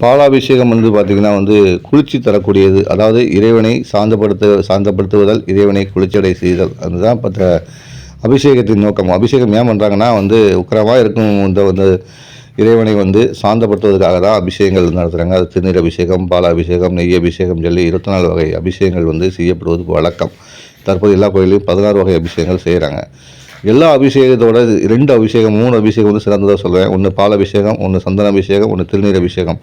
பாலாபிஷேகம் பார்த்திங்கன்னா குளிர்ச்சி தரக்கூடியது. அதாவது இறைவனை சாந்தப்படுத்துவதல், இறைவனை குளிர்ச்சியடை செய்தல். அதுதான் அபிஷேகத்தின் நோக்கம். அபிஷேகம் ஏன் பண்ணுறாங்கன்னா உக்கிரமாக இருக்கும் இந்த இறைவனை சாந்தப்படுத்துவதற்காக தான் அபிஷேகங்கள் நடத்துகிறாங்க. அது திருநீர் அபிஷேகம், பாலாபிஷேகம், நெய் அபிஷேகம் சொல்லி 24 வகை அபிஷேகங்கள் செய்யப்படுவது வழக்கம். தற்போது எல்லா கோயிலையும் 16 வகை அபிஷேகங்கள் செய்கிறாங்க. எல்லா அபிஷேகத்தோட 2 அபிஷேகம் 3 அபிஷேகம் சிறந்ததாக சொல்லுவேன். ஒன்று பாலாபிஷேகம், ஒன்று சந்தன அபிஷேகம், ஒன்று திருநீர் அபிஷேகம்.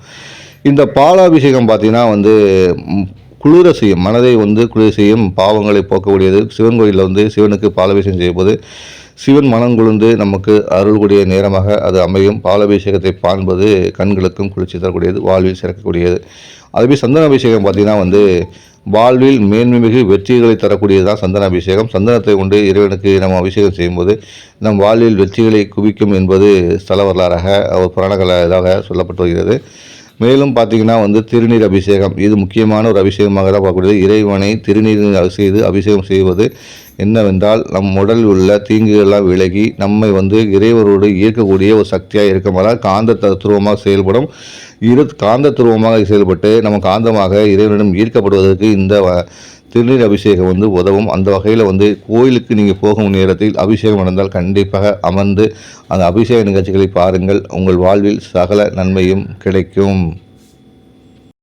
இந்த பாலாபிஷேகம் பார்த்திங்கன்னா குளிர செய்யும், மனதை குளிர செய்யும், பாவங்களை போக்கக்கூடியது. சிவன் கோயிலில் சிவனுக்கு பாலாபிஷேகம் செய்யும்போது சிவன் மனம் குளிர்ந்து நமக்கு அருள்கூடிய நேரமாக அது அமையும். பாலாபிஷேகத்தை காண்பது கண்களுக்கும் குளிர்ச்சி தரக்கூடியது, வாழ்வில் சிறக்கக்கூடியது. அதுவே சந்தன அபிஷேகம் பார்த்திங்கன்னா வாழ்வில் மேன்மைமிகு வெற்றிகளை தரக்கூடியது தான் சந்தன அபிஷேகம். சந்தனத்தை கொண்டு இறைவனுக்கு நம்ம அபிஷேகம் செய்யும்போது நம் வாழ்வில் வெற்றிகளை குவிக்கும் என்பது ஸ்தல வரலாறாக புராணங்கள இதாக சொல்லப்பட்டு வருகிறது. மேலும் பார்த்திங்கன்னா திருநீர் அபிஷேகம், இது முக்கியமான ஒரு அபிஷேகமாக தான் பார்க்கக்கூடியது. இறைவனை திருநீர் செய்து அபிஷேகம் செய்வது என்னவென்றால் நம் உடலில் உள்ள தீங்குகளெல்லாம் விலகி நம்மை இறைவரோடு ஈர்க்கக்கூடிய ஒரு சக்தியாக இருக்கும். காந்த தத்துவமாக செயல்படும். காந்த துருவமாக செயல்பட்டு நம்ம காந்தமாக இறைவனிடம் ஈர்க்கப்படுவதற்கு இந்த திருநீர் அபிஷேகம் உதவும். அந்த வகையில் கோயிலுக்கு நீங்கள் போகும் நேரத்தில் அபிஷேகம் நடந்தால் கண்டிப்பாக அமர்ந்து அந்த அபிஷேக நிகழ்ச்சிகளை பாருங்கள். உங்கள் வாழ்வில் சகல நன்மையும் கிடைக்கும்.